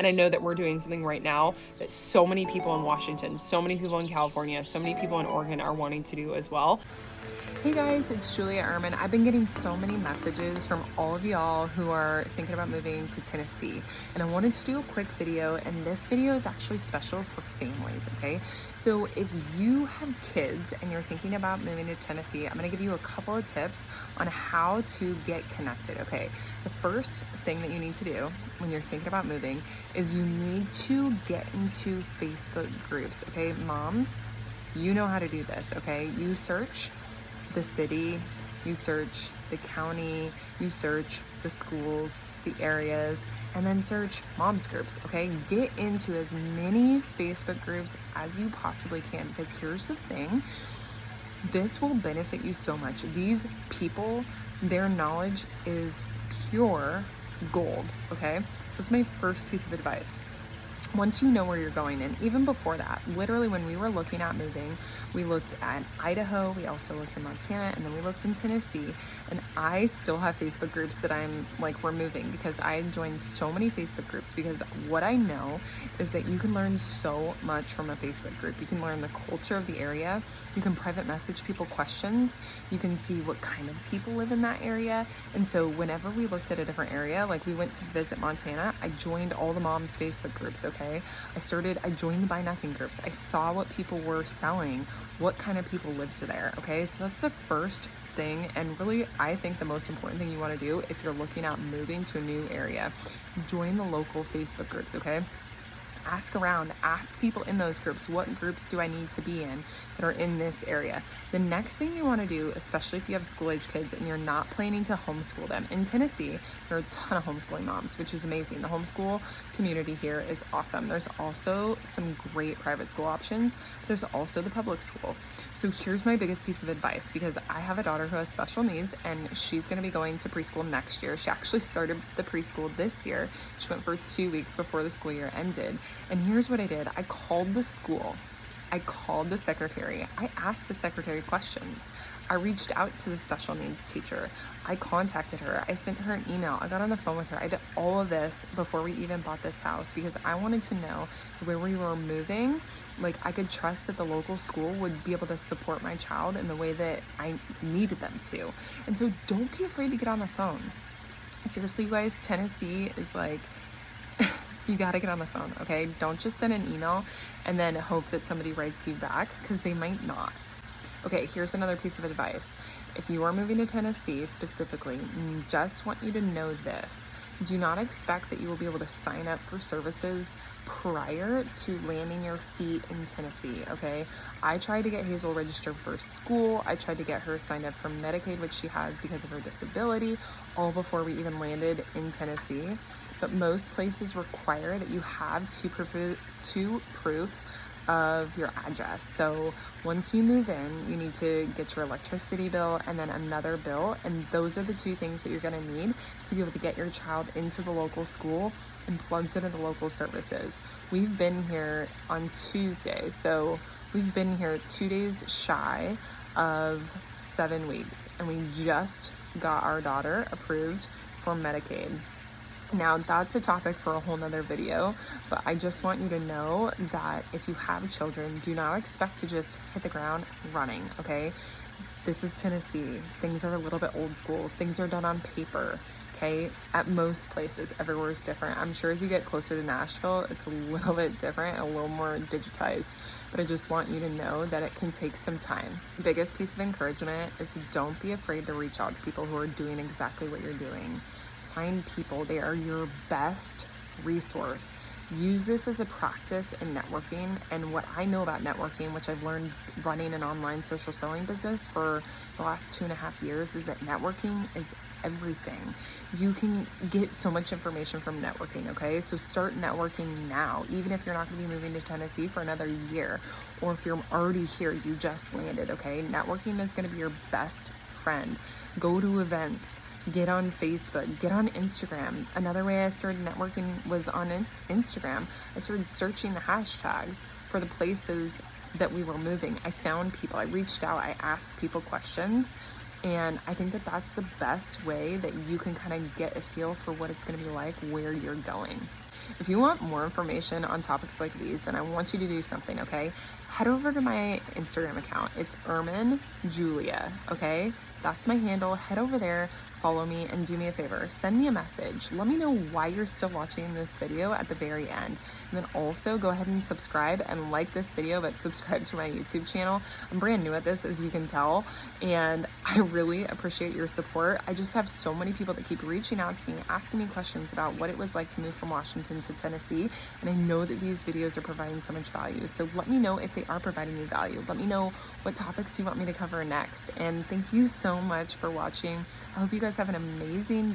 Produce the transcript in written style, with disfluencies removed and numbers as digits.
And I know that we're doing something right now that so many people in Washington, so many people in California, so many people in Oregon are wanting to do as well. Hey guys, it's Julia Ehrman. I've been getting so many messages from all of y'all who are thinking about moving to Tennessee, and I wanted to do a quick video, and this video is actually special for families, okay? So if you have kids and you're thinking about moving to Tennessee, I'm gonna give you a couple of tips on how to get connected, okay? The first thing that you need to do when you're thinking about moving is you need to get into Facebook groups, okay? Moms, you know how to do this, okay? You search the city, you search the county, you search the schools, the areas, and then search moms groups, okay? Get into as many Facebook groups as you possibly can, because here's the thing, this will benefit you so much. These people, their knowledge is pure gold, okay? So it's my first piece of advice. Once you know where you're going, and even before that, literally when we were looking at moving, we looked at Idaho, we also looked in Montana, and then we looked in Tennessee, and I still have Facebook groups that I'm like removing because I joined so many Facebook groups, because what I know is that you can learn so much from a Facebook group. You can learn the culture of the area, you can private message people questions, you can see what kind of people live in that area. And so whenever we looked at a different area, like we went to visit Montana, I joined all the moms Facebook groups, okay? I joined the buy nothing groups. I saw what people were selling, what kind of people lived there, okay? So that's the first thing, and really I think the most important thing you want to do if you're looking at moving to a new area. Join the local Facebook groups, okay? Ask around, ask people in those groups, what groups do I need to be in that are in this area? The next thing you want to do, especially if you have school-age kids and you're not planning to homeschool them, in Tennessee, there are a ton of homeschooling moms, which is amazing. The homeschool community here is awesome. There's also some great private school options. There's also the public school. So here's my biggest piece of advice, because I have a daughter who has special needs and she's going to be going to preschool next year. She actually started the preschool this year. She went for 2 weeks before the school year ended. And here's what I did. I called the school. I called the secretary. I asked the secretary questions. I reached out to the special needs teacher. I contacted her. I sent her an email. I got on the phone with her. I did all of this before we even bought this house, because I wanted to know where we were moving, like I could trust that the local school would be able to support my child in the way that I needed them to. And so don't be afraid to get on the phone. Seriously, you guys, Tennessee is like, you got to get on the phone, okay? Don't just send an email and then hope that somebody writes you back, because they might not. Okay, here's another piece of advice. If you are moving to Tennessee specifically, just want you to know this. Do not expect that you will be able to sign up for services prior to landing your feet in Tennessee, okay? I tried to get Hazel registered for school. I tried to get her signed up for Medicaid, which she has because of her disability, all before we even landed in Tennessee. But most places require that you have two proof of your address. So once you move in, you need to get your electricity bill and then another bill, and those are the two things that you're going to need to be able to get your child into the local school and plugged into the local services. We've been here on Tuesday, so we've been here 2 days shy of 7 weeks, and we just got our daughter approved for Medicaid. Now, that's a topic for a whole nother video, but I just want you to know that if you have children, do not expect to just hit the ground running, okay? This is Tennessee. Things are a little bit old school. Things are done on paper, okay? At most places, everywhere is different. I'm sure as you get closer to Nashville, it's a little bit different, a little more digitized, but I just want you to know that it can take some time. The biggest piece of encouragement is don't be afraid to reach out to people who are doing exactly what you're doing. Find people. They are your best resource. Use this as a practice in networking. And what I know about networking, which I've learned running an online social selling business for the last 2.5 years, is that networking is everything. You can get so much information from networking, okay? So start networking now, even if you're not going to be moving to Tennessee for another year, or if you're already here, you just landed, okay? Networking is going to be your best friend. Go to events, get on Facebook, get on Instagram. Another way I started networking was on Instagram. I started searching the hashtags for the places that we were moving. I found people, I reached out, I asked people questions, and I think that that's the best way that you can kind of get a feel for what it's going to be like where you're going. If you want more information on topics like these, then I want you to do something, okay? Head over to my Instagram account. It's Ermin Julia, okay? That's my handle. Head over there, follow me, and do me a favor. Send me a message. Let me know why you're still watching this video at the very end. And then also go ahead and subscribe and like this video, but subscribe to my YouTube channel. I'm brand new at this, as you can tell, and I really appreciate your support. I just have so many people that keep reaching out to me, asking me questions about what it was like to move from Washington to Tennessee, and I know that these videos are providing so much value. So let me know if they are providing you value. Let me know what topics you want me to cover next. And thank you so much for watching. I hope you guys have an amazing day.